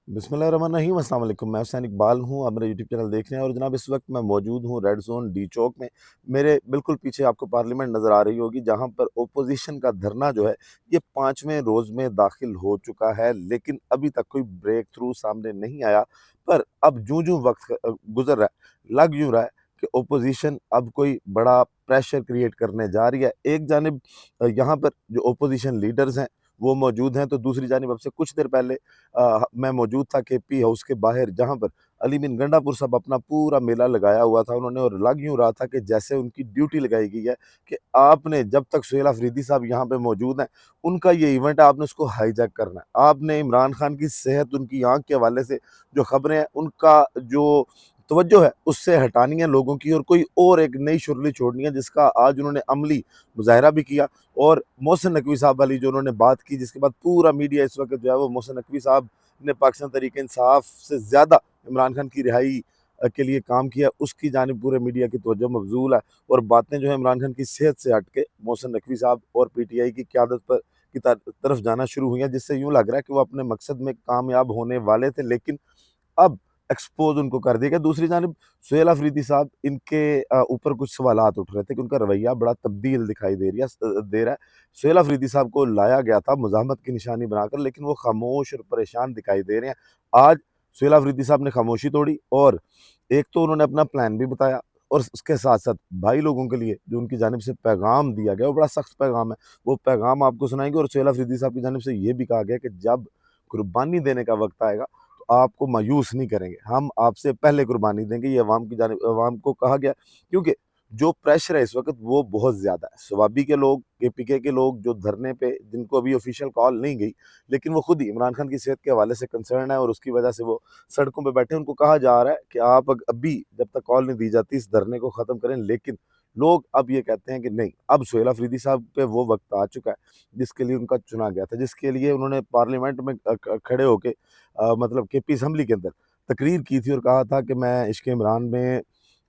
बिस्मिल्लाहिर्रहमानिर्रहीम। अस्सलाम वालेकुम। मैं हुसैन इकबाल हूँ, आप मेरा यूट्यूब चैनल देख रहे हैं। और जनाब इस वक्त मैं मौजूद हूँ रेड जोन डी चौक में। मेरे बिल्कुल पीछे आपको पार्लियामेंट नज़र आ रही होगी, जहाँ पर ओपोजिशन का धरना जो है ये 5वें रोज़ में दाखिल हो चुका है, लेकिन अभी तक कोई ब्रेक थ्रू सामने नहीं आया। पर अब जूं जूं वक्त गुजर रहा है, लग यूं रहा है कि ओपोजिशन अब कोई बड़ा प्रेशर क्रिएट करने जा रही है। एक जानिब यहाँ पर जो ओपोजिशन लीडर्स हैं वो मौजूद हैं, तो दूसरी जानिब अब से कुछ देर पहले मैं मौजूद था केपी हाउस के बाहर, जहाँ पर अली बिन गंडापुर साहब अपना पूरा मेला लगाया हुआ था उन्होंने। और लग यूं रहा था कि जैसे उनकी ड्यूटी लगाई गई है कि आपने जब तक सुहेल अफरीदी साहब यहाँ पे मौजूद हैं, उनका ये इवेंट है, आपने उसको हाईजैक करना है। आपने इमरान खान की सेहत, उनकी आंख के हवाले से जो खबरें हैं उनका जो तवज्जो है उससे हटानी है लोगों की, और कोई और एक नई शुरली छोड़नी है, जिसका आज उन्होंने अमली मुजाहरा भी किया। और मोहसिन नकवी साहब वाली जो उन्होंने बात की, जिसके बाद पूरा मीडिया इस वक्त जो है वो मोहसिन नकवी साहब ने पाकिस्तान तहरीक इंसाफ से ज़्यादा इमरान खान की रिहाई के लिए काम किया, उसकी जानिब पूरे मीडिया की तवज्जो मबजूल है। और बातें जो है इमरान खान की सेहत से हट के मोहसिन नकवी साहब और पीटीआई की क़यादत पर की तरफ जाना शुरू हुई हैं, जिससे यूँ लग रहा है कि वो अपने मकसद में कामयाब होने वाले थे, लेकिन अब एक्सपोज़ उनको कर दिया गया। दूसरी जानिब सुहेल अफरीदी साहब, इनके ऊपर कुछ सवालात उठ रहे थे कि उनका रवैया बड़ा तब्दील दिखाई दे रहा है। सुहेल अफरीदी साहब को लाया गया था मुज़ाहमत की निशानी बनाकर, लेकिन वो खामोश और परेशान दिखाई दे रहे हैं। आज सुहेल अफरीदी साहब ने खामोशी तोड़ी, और एक तो उन्होंने अपना प्लान भी बताया, और उसके साथ-साथ भाई लोगों के लिए जो उनकी जानिब से पैगाम दिया गया वो बड़ा सख्त पैगाम है। वो पैगाम आपको सुनाएँगे। और सुहेल अफरीदी साहब की जानिब से ये भी कहा गया कि जब कुर्बानी देने का वक़्त आएगा तो आपको मायूस नहीं करेंगे, हम आपसे पहले कुर्बानी देंगे। ये अवाम की जानिब अवाम को कहा गया, क्योंकि जो प्रेशर है इस वक़्त वो बहुत ज़्यादा है। स्वाबी के लोग, केपीके के लोग जो धरने पे, जिनको अभी ऑफ़िशियल कॉल नहीं गई, लेकिन वो खुद ही इमरान खान की सेहत के हवाले से कंसर्न है और उसकी वजह से वो सड़कों पे बैठे हैं। उनको कहा जा रहा है कि आप अभी जब तक कॉल नहीं दी जाती इस धरने को ख़त्म करें। लेकिन लोग अब ये कहते हैं कि नहीं, अब सुहेल अफरीदी साहब पे वो वक़्त आ चुका है जिसके लिए उनका चुना गया था, जिसके लिए उन्होंने पार्लियामेंट में खड़े होके मतलब केपी असेंबली के अंदर तकरीर की थी और कहा था कि मैं इश्क इमरान में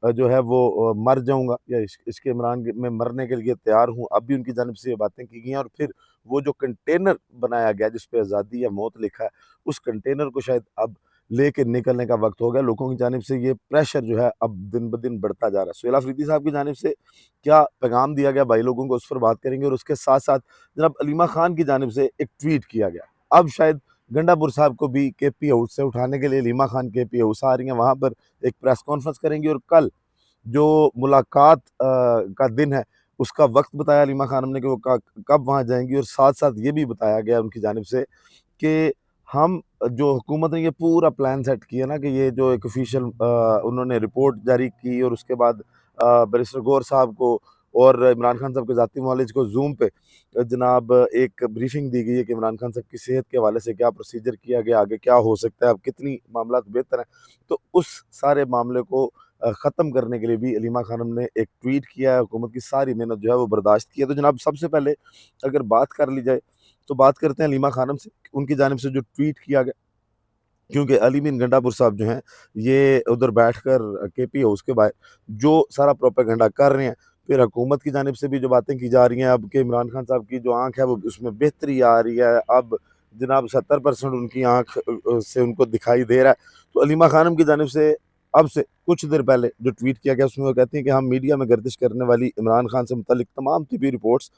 जो है वो मर जाऊँगा, या इश्क इमरान में मरने के लिए तैयार हूँ। अब भी उनकी जानिब से ये बातें की गई हैं, और फिर वो जो कंटेनर बनाया गया जिस पे आज़ादी या मौत लिखा है, उस कंटेनर को शायद अब लेके निकलने का वक़्त हो गया। लोगों की जानिब से ये प्रेशर जो है अब दिन-ब-दिन बढ़ता जा रहा है। सुहेल अफरीदी साहब की जानिब से क्या पैगाम दिया गया भाई लोगों को, उस पर बात करेंगे। और उसके साथ-साथ जनाब अलीमा खान की जानिब से एक ट्वीट किया गया। अब शायद गंडापुर साहब को भी केपी हाउस से उठाने के लिए अलीमा खान केपी हाउस आ रही हैं, वहाँ पर एक प्रेस कॉन्फ्रेंस करेंगी। और कल जो मुलाकात का दिन है, उसका वक़्त बताया अलीमा खानम ने कि वो कब वहाँ जाएँगी। और साथ-साथ ये भी बताया गया उनकी जानिब से कि हम जो हुकूमत ने ये पूरा प्लान सेट किया ना, कि ये जो एक ऑफ़िशियल उन्होंने रिपोर्ट जारी की, और उसके बाद बैरिस्टर गौहर साहब को और इमरान खान साहब के ज़ाती मुआलिज को ज़ूम पे जनाब एक ब्रीफिंग दी गई है कि इमरान खान साहब की सेहत के हवाले से क्या प्रोसीजर किया गया, आगे क्या हो सकता है, अब कितनी मामलात बेहतर हैं। तो उस सारे मामले को ख़त्म करने के लिए भी अलीमा खानम ने एक ट्वीट किया है। हुकूमत की सारी मेहनत जो है वो बर्दाश्त की है। तो जनाब सबसे पहले अगर बात कर ली जाए, तो बात करते हैं अलीमा खानम से, उनकी जानिब से जो ट्वीट किया गया। क्योंकि अली बिन गंडापुर साहब जो हैं, ये उधर बैठकर केपी हाउस के बाहर जो सारा प्रोपेगेंडा कर रहे हैं, फिर हुकूमत की जानिब से भी जो बातें की जा रही हैं अब कि इमरान खान साहब की जो आँख है वो उसमें बेहतरी आ रही है, अब जनाब 70% उनकी आँख से उनको दिखाई दे रहा है। तो अलीमा खानम की जानिब से अब से कुछ देर पहले जो ट्वीट किया गया, उसमें वो कहती हैं कि हम मीडिया में गर्दिश करने वाली इमरान खान से मुतल्लिक तमाम तिब्बी रिपोर्ट्स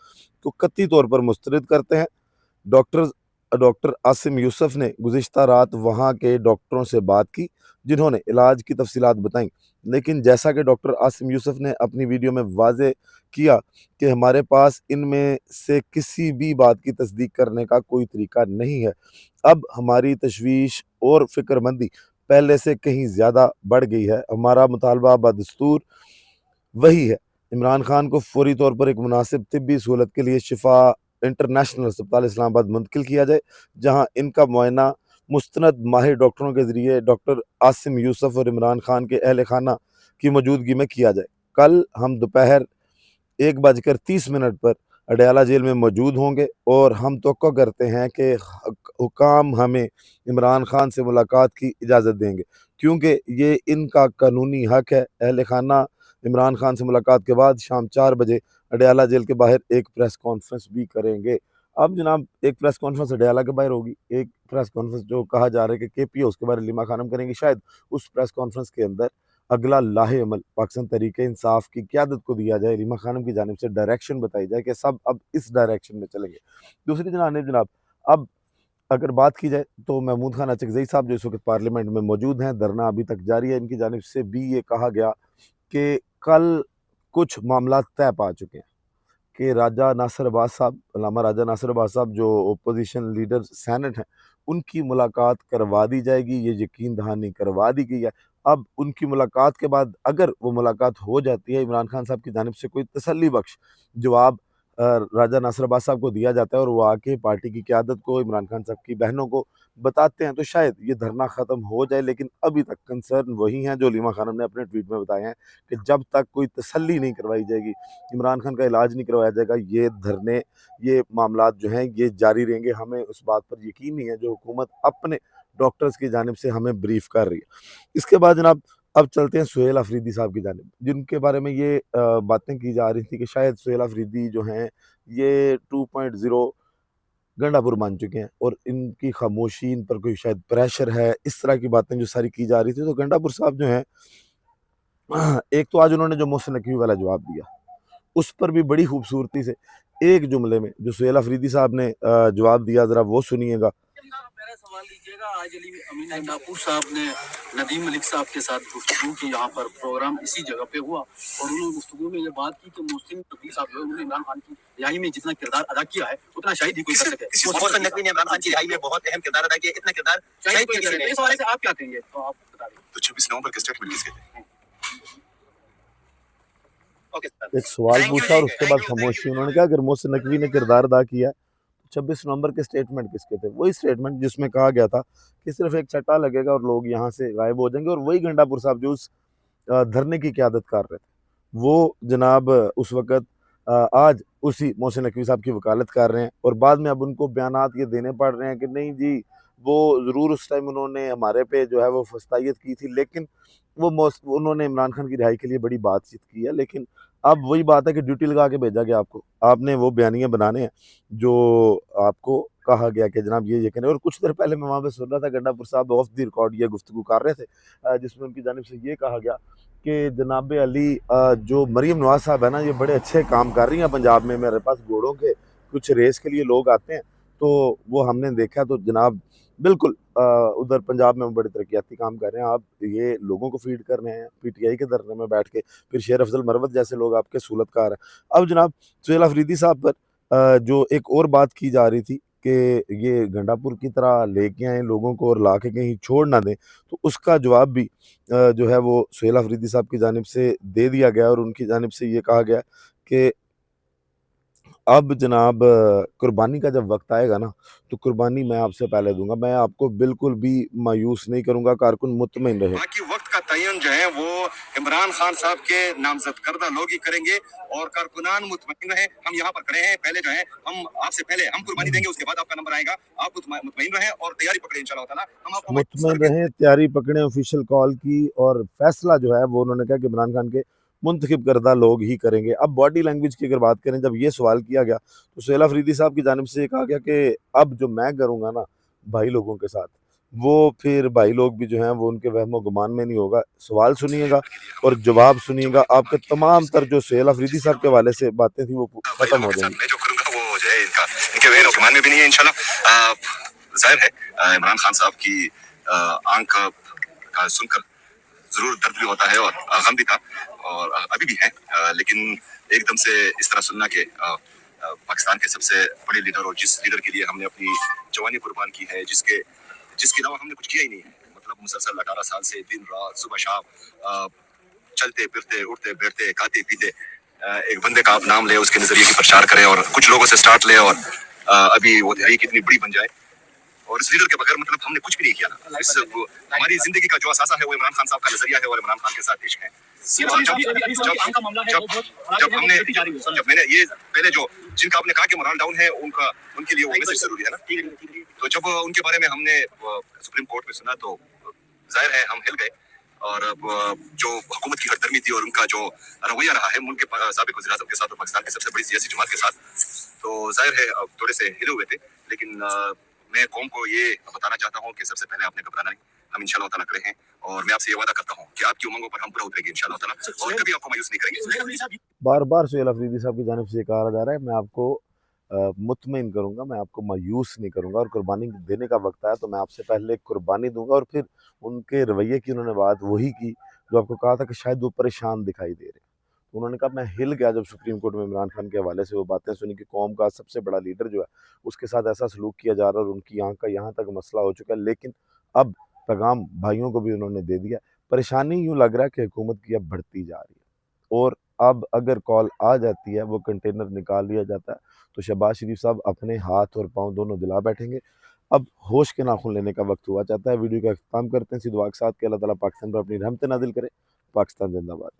को कतई तौर पर मुस्तरद करते हैं। डॉक्टर डॉक्टर आसिम यूसुफ ने गुज़िश्ता रात वहाँ के डॉक्टरों से बात की, जिन्होंने इलाज की तफसीलात बताईं। लेकिन जैसा कि डॉक्टर आसिम यूसुफ ने अपनी वीडियो में वाज़ेह किया कि हमारे पास इनमें से किसी भी बात की तस्दीक करने का कोई तरीका नहीं है। अब हमारी तशवीश और फ़िक्रमंदी पहले से कहीं ज़्यादा बढ़ गई है। हमारा मुतालबा बदस्तूर वही है, इमरान खान को फौरी तौर पर एक मुनासिब तिब्बी सहूलत के लिए शिफा इंटरनेशनल अस्पताल इस्लामाबाद मुंतकिल किया जाए, जहाँ इनका मुआयना मुस्तनद माहिर डॉक्टरों के ज़रिए डॉक्टर आसिम यूसुफ और इमरान खान के अहल खाना की मौजूदगी में किया जाए। कल हम दोपहर 1:30 पर अडयाला जेल में मौजूद होंगे, और हम तवक्को करते हैं कि हुकाम हमें इमरान खान से मुलाकात की इजाज़त देंगे, क्योंकि ये इनका कानूनी हक है। अहल खाना इमरान खान से मुलाकात के बाद शाम 4 बजे अडयाला जेल के बाहर एक प्रेस कॉन्फ्रेंस भी करेंगे। अब जनाब एक प्रेस कॉन्फ्रेंस अडयाला के बाहर होगी, एक प्रेस कॉन्फ्रेंस जो कहा जा रहा है कि केपीओ उसके बारे में लीमा खानम करेंगी। शायद उस प्रेस कॉन्फ्रेंस के अंदर अगला लाहे अमल पाकिस्तान तहरीक इंसाफ की क़यादत को दिया जाए, लीमा खानम की जानिब से डायरेक्शन बताई जाए कि सब अब इस डायरेक्शन में चलेंगे। दूसरी जानिब जनाब अब अगर बात की जाए तो महमूद खान अचकज़ई साहब जो इस वक्त पार्लियामेंट में मौजूद हैं, धरना अभी तक जारी है। इनकी जानिब से भी ये कहा गया कि कल कुछ मामला तय पा चुके हैं कि राजा नासिर अब्बास साहब, अल्लामा राजा नासिर अब्बास साहब जो अपोजिशन लीडर सेनेट हैं, उनकी मुलाकात करवा दी जाएगी। ये यकीन दहानी करवा दी गई है। अब उनकी मुलाकात के बाद अगर वो मुलाकात हो जाती है, इमरान खान साहब की जानिब से कोई तसल्ली बख्श जवाब राजा नासिर अब्बास साहब को दिया जाता है और वो आके पार्टी की क़यादत को, इमरान खान साहब की बहनों को बताते हैं, तो शायद ये धरना ख़त्म हो जाए। लेकिन अभी तक कंसर्न वही हैं जो लीमा खानम ने अपने ट्वीट में बताए हैं कि जब तक कोई तसल्ली नहीं करवाई जाएगी, इमरान खान का इलाज नहीं करवाया जाएगा, ये धरने, ये मामलात जो हैं ये जारी रहेंगे। हमें उस बात पर यकीन नहीं है जो हुकूमत अपने डॉक्टर्स की जानिब से हमें ब्रीफ कर रही है। इसके बाद जनाब अब चलते हैं सुहेल अफरीदी साहब की जानिब, जिनके बारे में ये बातें की जा रही थी कि शायद सुहेल अफरीदी जो हैं ये 2.0 गंडापुर मान चुके हैं और इनकी खामोशी, इन पर कोई शायद प्रेशर है, इस तरह की बातें जो सारी की जा रही थी। तो गंडापुर साहब जो हैं एक तो आज उन्होंने जो मोहसिन नकवी वाला जवाब दिया, उस पर भी बड़ी खूबसूरती से एक जुमले में जो सुहेल अफरीदी साहब ने जवाब दिया, ज़रा वो सुनिएगा। मेरा सवाल लीजिएगा। आज अली अमीन गंडापुर साहब ने नदीम मलिक साहब के साथ गुफ्तगू की, यहाँ पर प्रोग्राम इसी जगह पे हुआ और उन्होंने गुफ्तगू में ये बात की कि मोहसिन नकवी साहब जो है उन्होंने इमरान खान की रिहाई में जितना किरदार अदा किया है उतना शायद ही कोई कर सके। मोहसिन नकवी ने इमरान खान की रिहाई में बहुत अहम किरदार अदा किया, इतना किरदार शायद कोई कर सके। इस हवाले से आप क्या कहेंगे? तो आप बता दें। तो 26 नवंबर के स्टेटमेंट किसके थे? एक सवाल पूछा और उसके बाद खामोशी। उन्होंने कहा अगर मोहसिन नकवी ने किरदार अदा किया, 26 नवंबर के स्टेटमेंट किसके थे? वही स्टेटमेंट जिसमें कहा गया था कि सिर्फ एक छट्टा लगेगा और लोग यहाँ से गायब हो जाएंगे। और वही गंडापुर साहब जो उस धरने की क़यादत कर रहे थे, वो जनाब उस वक़्त आज उसी मोहसिन नकवी साहब की वकालत कर रहे हैं और बाद में अब उनको बयानात ये देने पड़ रहे हैं कि नहीं जी, वो ज़रूर उस टाइम उन्होंने हमारे पे जो है वो फस्तायत की थी, लेकिन उन्होंने इमरान खान की रिहाई के लिए बड़ी बातचीत की है। लेकिन अब वही बात है कि ड्यूटी लगा के भेजा गया आपको, आपने वो बयानिए बनाने हैं जो आपको कहा गया कि जनाब ये करें। और कुछ देर पहले मैं वहाँ पे सुन रहा था, गंडापुर साहब ऑफ द रिकॉर्ड ये गुफ्तगू कर रहे थे जिसमें उनकी जानिब से ये कहा गया कि जनाब अली जो मरीम नवाज साहब है ना, ये बड़े अच्छे काम कर रही हैं पंजाब में। मेरे पास घोड़ों के कुछ रेस के लिए लोग आते हैं, तो वो हमने देखा, तो जनाब बिल्कुल उधर पंजाब में बड़े तरक्याती काम कर रहे हैं। आप ये लोगों को फीड कर रहे हैं पीटीआई के धरने में बैठ के, फिर शेर अफजल मरवत जैसे लोग आपके सूलतकार हैं। अब जनाब सुहेल अफरीदी साहब पर जो एक और बात की जा रही थी कि ये गंडापुर की तरह लेके आएँ लोगों को और ला के कहीं छोड़ ना दें, तो उसका जवाब भी जो है वो सुहेल अफरीदी साहब की जानिब से दे दिया गया और उनकी जानिब से ये कहा गया कि अब जनाब कुर्बानी का जब वक़्त आएगा ना, तो कुर्बानी मैं आपसे पहले दूँगा। मैं आपको बिल्कुल भी मायूस नहीं करूँगा, कारकुन मुतमईन रहें। बाकी वक्त का तयन जो है वो इमरान खान साहब के नामजद करदा लोग ही करेंगे और कारकुनान मुतमईन रहे। हम यहाँ पर खड़े हैं, पहले जो है हम आपसे पहले हम कुर्बानी देंगे, उसके बाद आपका नंबर आएगा। आप मुतमईन रहे और तैयारी पकड़े इंशाअल्लाह ताला। हम आपको मुतमईन रहें, तैयारी पकड़ें ऑफिशियल कॉल की, और फैसला जो है वो उन्होंने कहा कि इमरान खान के मुंतखब करदा लोग ही करेंगे। अब बॉडी लैंग्वेज की अगर बात करें, जब ये सवाल किया गया तो सुहेल अफरीदी साहब की जानिब से ये कहा गया कि अब जो मैं करूँगा ना भाई लोगों के साथ, वो फिर भाई लोग भी जो हैं वो उनके वहमो गुमान में नहीं होगा। सवाल सुनिएगा और जवाब सुनिएगा, आपके तमाम तर जो सुहेल अफरीदी साहब के हवाले से बातें थी वो खत्म हो जाएंगी। मैं जो करूंगा वो जो है इनके वहमो गुमान में भी नहीं है इंशाल्लाह। जाहिर है इमरान खान साहब की आंख का सुनकर जरूर दर्द भी होता है और गम भी था और अभी भी है, लेकिन एकदम से इस तरह सुनना कि पाकिस्तान के सबसे बड़े लीडर और जिस लीडर के लिए हमने अपनी जवानी कुर्बान की है, जिसके अलावा हमने कुछ किया ही नहीं है, मतलब मुसलसल 18 साल से दिन रात सुबह शाम चलते फिरते उठते बैठते खाते पीते एक बंदे का आप नाम ले, उसके नजरिए की प्रचार करें और कुछ लोगों से स्टार्ट ले और अभी वो दिहाई कितनी बड़ी बन जाए। और इस लीडर के बगैर मतलब हमने कुछ भी नहीं किया ना। हमारी जिंदगी का जो असासा है वो इमरान खान साहब का नजरिया है और इमरान खान के साथ इश्क है। जब मैंने ये पहले जो जिनका आपने कहा कि मोरल डाउन है उनके लिए वो मैसेज जरूरी है ना, तो जब उनके बारे में हमने सुप्रीम कोर्ट में सुना तो जाहिर है हम हिल गए। और अब जो हुकूमत की हरदर्मी थी और उनका जो रवैया रहा है मुल्क के साबिक वज़ीर-ए-आज़म के साथ और पाकिस्तान की सबसे बड़ी सियासी जमात के साथ, तो जाहिर है अब थोड़े से हिले हुए थे, लेकिन मैं कौम को ये बताना चाहता हूँ कि सबसे पहले आपने घबराना नहीं, हम इंशाल्लाह ताला खड़े हैं, और मैं आपसे ये वादा करता हूँ कि आपकी उमंगों पर हम पूरा उतरेंगे इंशाल्लाह ताला, और कभी आपको मायूस नहीं करेंगे। बार बार सुहेल अफरीदी साहब की जानिब से ये कहा जा रहा है, मैं आपको मुतमईन करूंगा, मैं आपको मायूस नहीं करूंगा, और कुर्बानी देने का वक्त आया तो मैं आपसे पहले कुर्बानी दूंगा। और फिर उनके रवैये की उन्होंने बात वही की जो आपको कहा था कि शायद वो परेशान दिखाई दे रहे। तो उन्होंने कहा मैं हिल गया जब सुप्रीम कोर्ट में इमरान खान के हवाले से वो बातें सुनी कि कौम का सबसे बड़ा लीडर जो है उसके साथ ऐसा सलूक किया जा रहा है और उनकी आंख का यहाँ तक मसला हो चुका है। लेकिन अब पैगाम भाइयों को भी उन्होंने दे दिया। परेशानी यूँ लग रहा है कि हुकूमत की अब बढ़ती जा रही है, और अब अगर कॉल आ जाती है, वो कंटेनर निकाल लिया जाता है, तो शहबाज शरीफ साहब अपने हाथ और पाँव दोनों जला बैठेंगे। अब होश के नाखून लेने का वक्त हुआ चाहता है। वीडियो का इख्तिताम करते हैं इसी दुआ के साथ कि अल्लाह ताला पाकिस्तान पर अपनी रहमतें नाज़िल करे। पाकिस्तान जिंदाबाद।